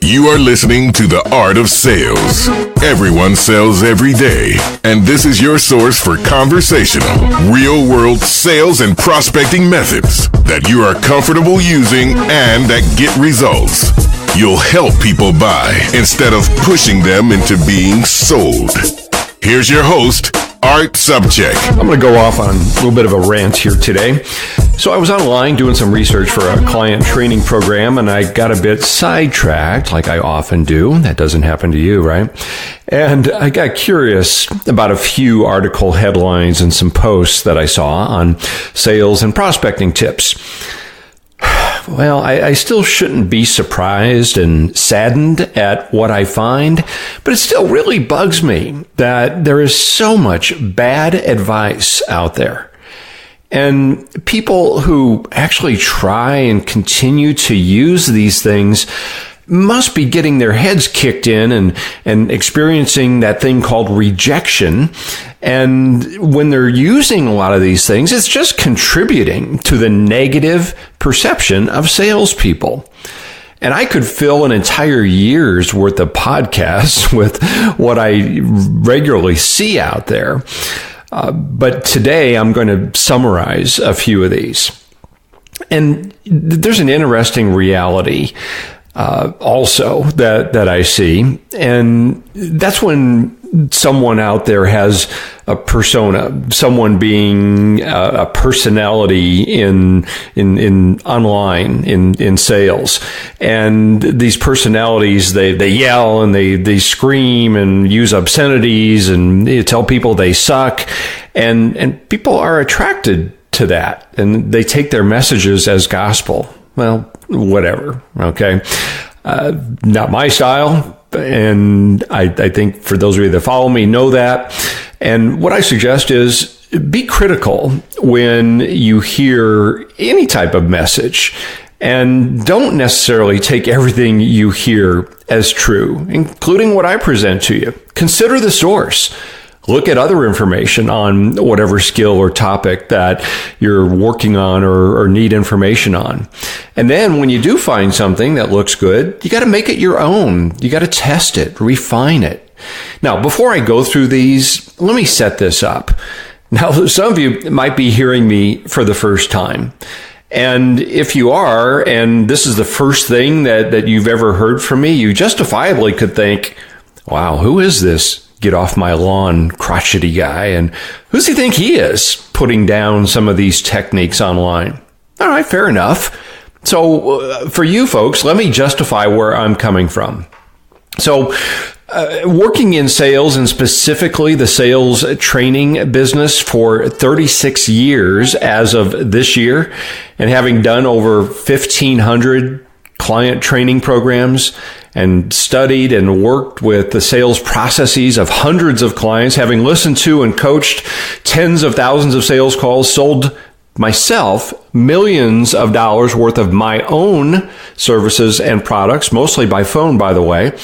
You are listening to The Art of Sales. Everyone sells every day, and this is your source for conversational, real-world sales and prospecting methods that you are comfortable using and that get results. You'll help people buy instead of pushing them into being sold. Here's your host, Art Subcheck. I'm going to go off on a little bit of a rant here today. So I was online doing some research for a client training program, and I got a bit sidetracked, like I often do. That doesn't happen to you, right? And I got curious about a few article headlines and some posts that I saw on sales and prospecting tips. Well, I still shouldn't be surprised and saddened at what I find, but it still really bugs me that there is so much bad advice out there. And people who actually try and continue to use these things must be getting their heads kicked in and experiencing that thing called rejection. And when they're using a lot of these things, it's just contributing to the negative perception of salespeople. And I could fill an entire year's worth of podcasts with what I regularly see out there. But today I'm going to summarize a few of these. And there's an interesting reality also that I see. And that's when someone out there has a persona, someone being a personality in online, in sales. And these personalities, they yell and they scream and use obscenities and they tell people they suck. And people are attracted to that and they take their messages as gospel. Well, whatever. Okay. Not my style. And I think for those of you that follow me know that. And what I suggest is be critical when you hear any type of message and don't necessarily take everything you hear as true, including what I present to you. Consider the source. Look at other information on whatever skill or topic that you're working on or need information on. And then when you do find something that looks good, you got to make it your own. You got to test it, refine it. Now, before I go through these, let me set this up. Now, some of you might be hearing me for the first time. And if you are, and this is the first thing that you've ever heard from me, you justifiably could think, wow, who is this get off my lawn crotchety guy? And who does he think he is putting down some of these techniques online? All right, fair enough. So for you folks, let me justify where I'm coming from. So working in sales and specifically the sales training business for 36 years as of this year and having done over 1,500 client training programs and studied and worked with the sales processes of hundreds of clients, having listened to and coached tens of thousands of sales calls, sold myself millions of dollars worth of my own services and products, mostly by phone, by the way,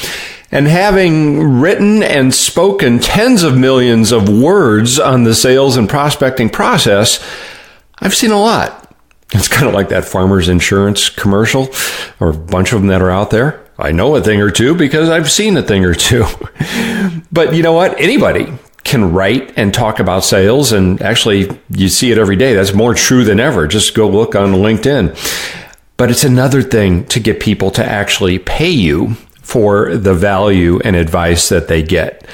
and having written and spoken tens of millions of words on the sales and prospecting process, I've seen a lot. It's kind of like that farmer's insurance commercial, or a bunch of them that are out there. I know a thing or two because I've seen a thing or two. But you know what? Anybody can write and talk about sales, and actually you see it every day. That's more true than ever. Just go look on LinkedIn. But it's another thing to get people to actually pay you for the value and advice that they get.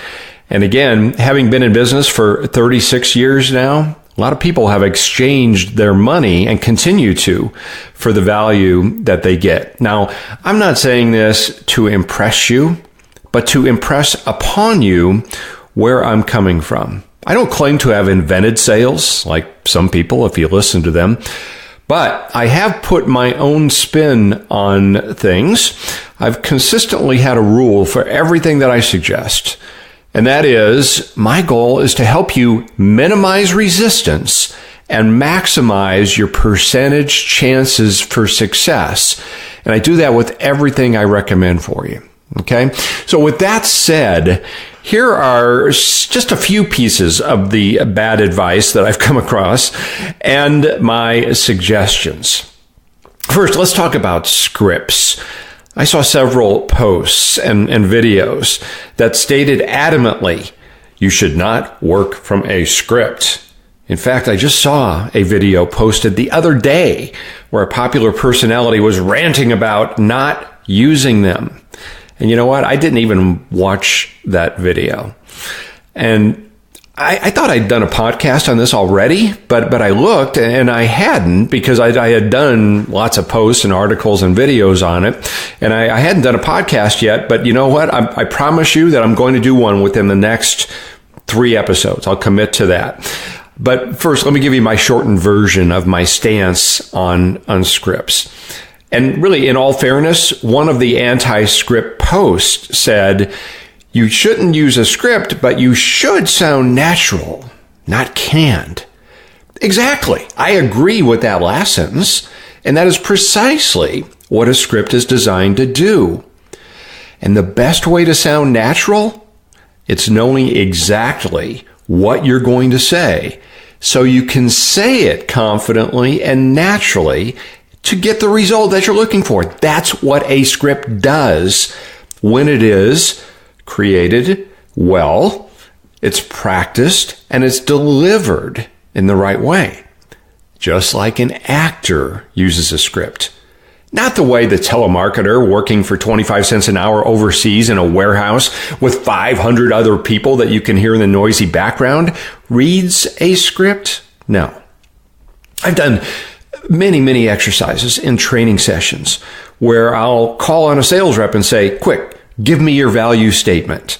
And again, having been in business for 36 years now, a lot of people have exchanged their money and continue to for the value that they get. Now, I'm not saying this to impress you, but to impress upon you where I'm coming from. I don't claim to have invented sales like some people, if you listen to them, but I have put my own spin on things. I've consistently had a rule for everything that I suggest. And that is, my goal is to help you minimize resistance and maximize your percentage chances for success. And I do that with everything I recommend for you. Okay? So with that said, here are just a few pieces of the bad advice that I've come across and my suggestions. First, let's talk about scripts. I saw several posts and videos that stated adamantly, you should not work from a script. In fact, I just saw a video posted the other day where a popular personality was ranting about not using them. And you know what? I didn't even watch that video. And I thought I'd done a podcast on this already, but I looked and I hadn't, because I had done lots of posts and articles and videos on it. And I hadn't done a podcast yet, but you know what? I promise you that I'm going to do one within the next 3 episodes. I'll commit to that. But first, let me give you my shortened version of my stance on scripts. And really, in all fairness, one of the anti-script posts said, you shouldn't use a script, but you should sound natural, not canned. Exactly. I agree with that last sentence, and that is precisely what a script is designed to do. And the best way to sound natural, it's knowing exactly what you're going to say, so you can say it confidently and naturally to get the result that you're looking for. That's what a script does when it is created well, it's practiced, and it's delivered in the right way. Just like an actor uses a script. Not the way the telemarketer working for 25 cents an hour overseas in a warehouse with 500 other people that you can hear in the noisy background reads a script. No. I've done many exercises in training sessions where I'll call on a sales rep and say, quick, give me your value statement.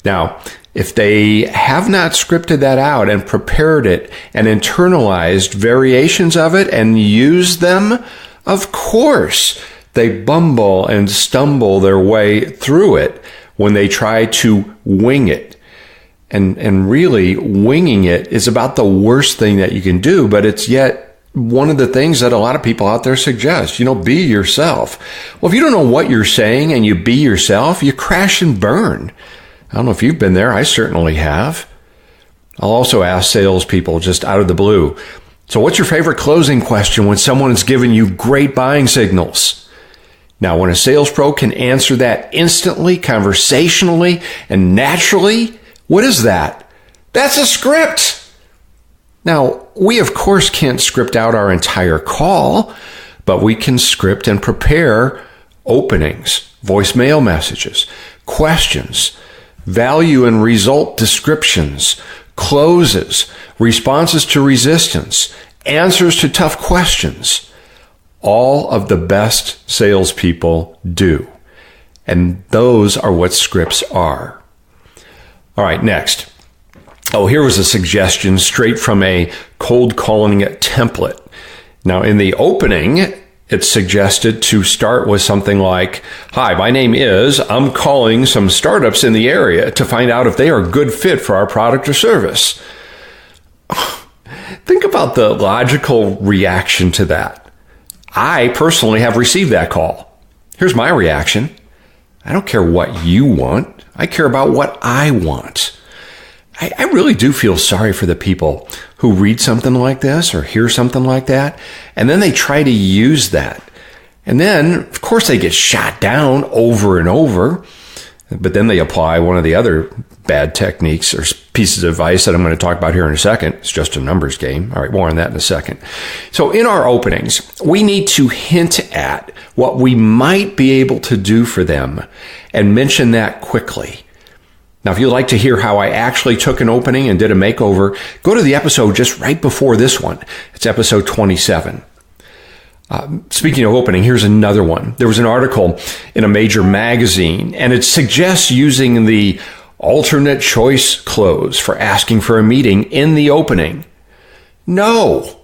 Now, if they have not scripted that out and prepared it and internalized variations of it and used them, of course, they bumble and stumble their way through it when they try to wing it. And really, winging it is about the worst thing that you can do, but it's yet one of the things that a lot of people out there suggest. Be yourself. Well, if you don't know what you're saying and you be yourself, you crash and burn. I don't know if you've been there. I certainly have. I'll also ask salespeople just out of the blue, so what's your favorite closing question when someone is giving you great buying signals? Now, when a sales pro can answer that instantly, conversationally, and naturally, what is that? That's a script. Now, we of course can't script out our entire call, but we can script and prepare openings, voicemail messages, questions, value and result descriptions, closes, responses to resistance, answers to tough questions. All of the best salespeople do. And those are what scripts are. All right, next. Here was a suggestion straight from a cold calling template. Now, in the opening, it's suggested to start with something like, hi, my name is, I'm calling some startups in the area to find out if they are a good fit for our product or service. Think about the logical reaction to that. I personally have received that call. Here's my reaction. I don't care what you want. I care about what I want. I really do feel sorry for the people who read something like this or hear something like that, and then they try to use that. And then, of course, they get shot down over and over, but then they apply one of the other bad techniques or pieces of advice that I'm going to talk about here in a second. It's just a numbers game. All right, more on that in a second. So in our openings, we need to hint at what we might be able to do for them and mention that quickly. Now, if you'd like to hear how I actually took an opening and did a makeover, go to the episode just right before this one. It's episode 27. Speaking of opening, here's another one. There was an article in a major magazine, and it suggests using the alternate choice close for asking for a meeting in the opening. No.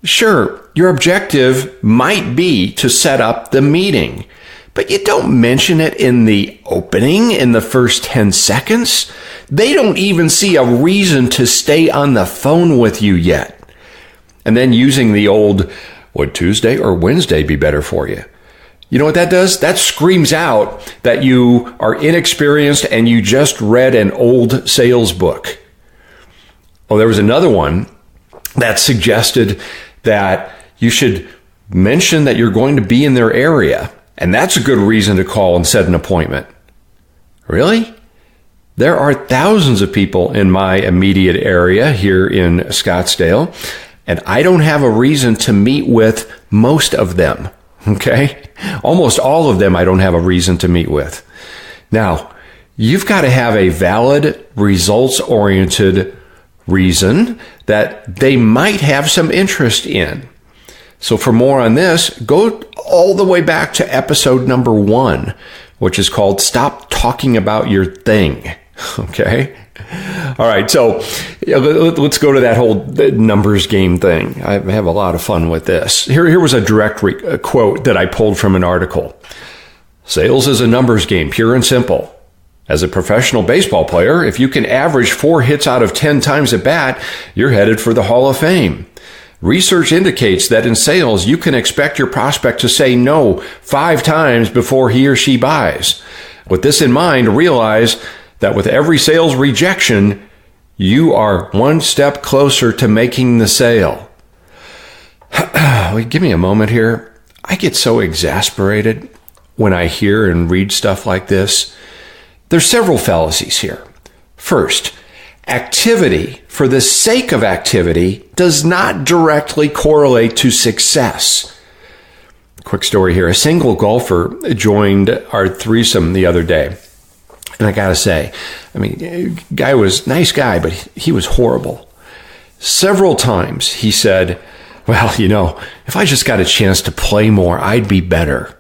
Sure, your objective might be to set up the meeting, but you don't mention it in the opening in the first 10 seconds. They don't even see a reason to stay on the phone with you yet. And then using the old, would Tuesday or Wednesday be better for you? You know what that does? That screams out that you are inexperienced and you just read an old sales book. Oh, there was another one that suggested that you should mention that you're going to be in their area And that's a good reason to call and set an appointment. Really? There are thousands of people in my immediate area here in Scottsdale, and I don't have a reason to meet with most of them. Okay? Almost all of them I don't have a reason to meet with. Now, you've got to have a valid, results-oriented reason that they might have some interest in. So for more on this, go all the way back to episode number 1, which is called Stop Talking About Your Thing. Okay? All right, so let's go to that whole numbers game thing. I have a lot of fun with this. Here was a direct quote that I pulled from an article. Sales is a numbers game, pure and simple. As a professional baseball player, if you can average 4 hits out of 10 times at bat, you're headed for the Hall of Fame. Research indicates that in sales, you can expect your prospect to say no 5 times before he or she buys. With this in mind, realize that with every sales rejection, you are one step closer to making the sale. Give me a moment here. I get so exasperated when I hear and read stuff like this. There's several fallacies here. First, activity for the sake of activity does not directly correlate to success. Quick story here. A single golfer joined our threesome the other day. And I gotta say, guy was a nice guy, but he was horrible. Several times he said, well, if I just got a chance to play more, I'd be better.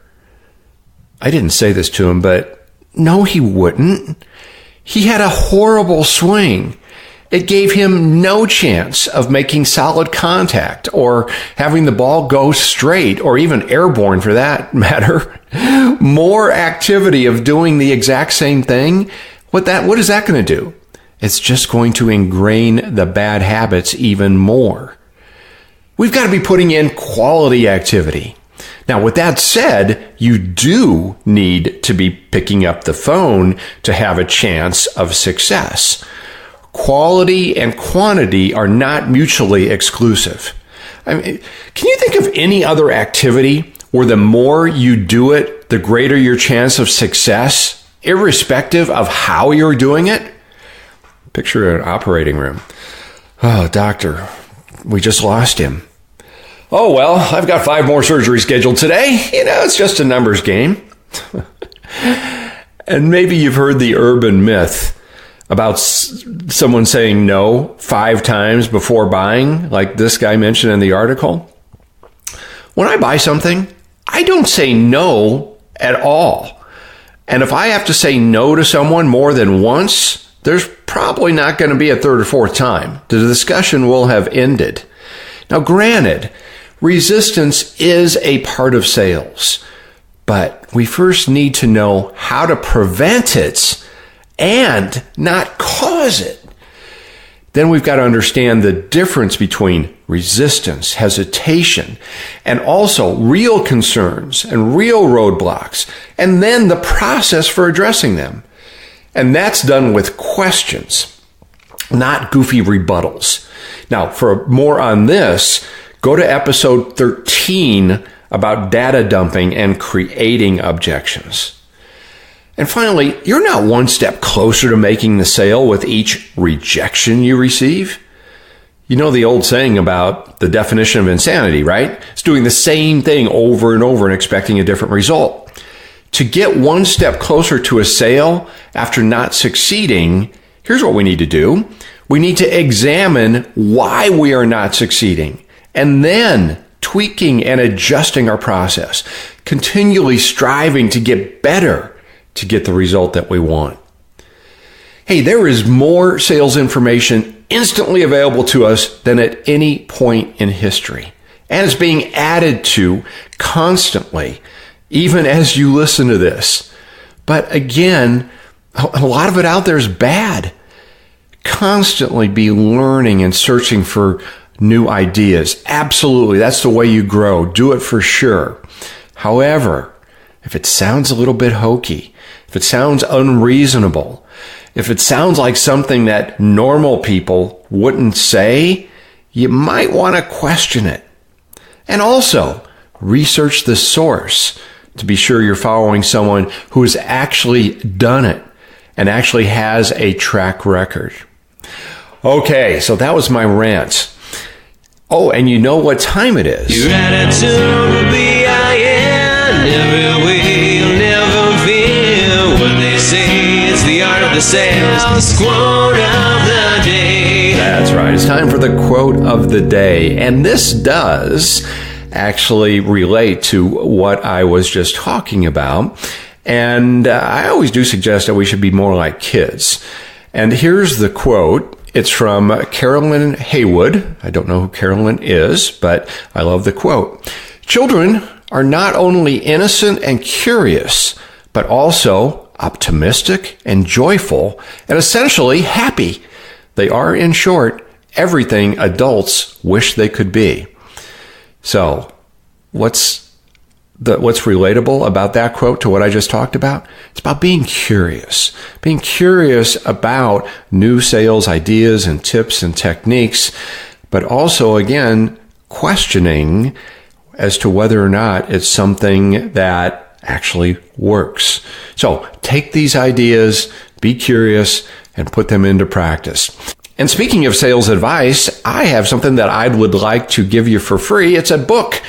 I didn't say this to him, but no, he wouldn't. He had a horrible swing. It gave him no chance of making solid contact or having the ball go straight or even airborne for that matter. More activity of doing the exact same thing. What is that going to do? It's just going to ingrain the bad habits even more. We've got to be putting in quality activity. Now, with that said, you do need to be picking up the phone to have a chance of success. Quality and quantity are not mutually exclusive. Can you think of any other activity where the more you do it, the greater your chance of success, irrespective of how you're doing it? Picture an operating room. Oh, doctor, we just lost him. Oh, well, I've got 5 more surgeries scheduled today. It's just a numbers game. And maybe you've heard the urban myth about someone saying no 5 times before buying, like this guy mentioned in the article. When I buy something, I don't say no at all. And if I have to say no to someone more than once, there's probably not going to be a 3rd or 4th time. The discussion will have ended. Now, granted, resistance is a part of sales, but we first need to know how to prevent it and not cause it. Then we've got to understand the difference between resistance, hesitation, and also real concerns and real roadblocks, and then the process for addressing them. And that's done with questions, not goofy rebuttals. Now, for more on this, go to episode 13 about data dumping and creating objections. And finally, you're not one step closer to making the sale with each rejection you receive. You know the old saying about the definition of insanity, right? It's doing the same thing over and over and expecting a different result. To get one step closer to a sale after not succeeding, here's what we need to do. We need to examine why we are not succeeding, and then tweaking and adjusting our process, continually striving to get better to get the result that we want. Hey, there is more sales information instantly available to us than at any point in history. And it's being added to constantly, even as you listen to this. But again, a lot of it out there is bad. Constantly be learning and searching for new ideas. Absolutely, that's the way you grow. Do it for sure. However, if it sounds a little bit hokey, if it sounds unreasonable, if it sounds like something that normal people wouldn't say, you might want to question it. And also, research the source. to be sure you're following someone who has actually done it and actually has a track record. Okay, so that was my rant. Oh, and you know what time it is. Your attitude will be iron every way, you'll never feel what they say. It's the art of the sales quote of the day. That's right. It's time for the quote of the day. And this does actually relate to what I was just talking about. And I always do suggest that we should be more like kids. And here's the quote. It's from Carolyn Haywood. I don't know who Carolyn is, but I love the quote. Children are not only innocent and curious, but also optimistic and joyful and essentially happy. They are, in short, everything adults wish they could be. So, what's relatable about that quote to what I just talked about? It's about being curious about new sales ideas and tips and techniques, but also, again, questioning as to whether or not it's something that actually works. So take these ideas, be curious, and put them into practice. And speaking of sales advice, I have something that I would like to give you for free. It's a book.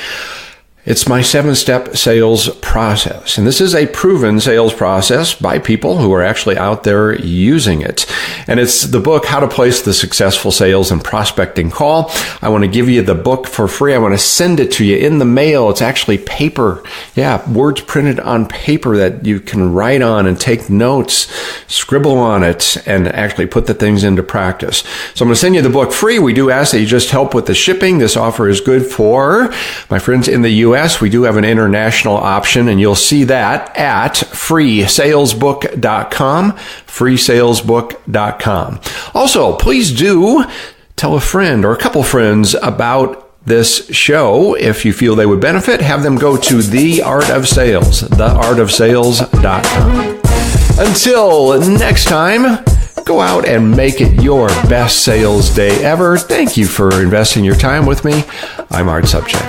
It's my 7-step sales process. And this is a proven sales process by people who are actually out there using it. And it's the book, How to Place the Successful Sales and Prospecting Call. I want to give you the book for free. I want to send it to you in the mail. It's actually paper. Yeah, words printed on paper that you can write on and take notes, scribble on it, and actually put the things into practice. So I'm going to send you the book free. We do ask that you just help with the shipping. This offer is good for my friends in the U.S. We do have an international option, and you'll see that at freesalesbook.com, freesalesbook.com. Also, please do tell a friend or a couple friends about this show. If you feel they would benefit, have them go to The Art of Sales, theartofsales.com. Until next time, go out and make it your best sales day ever. Thank you for investing your time with me. I'm Art Subject.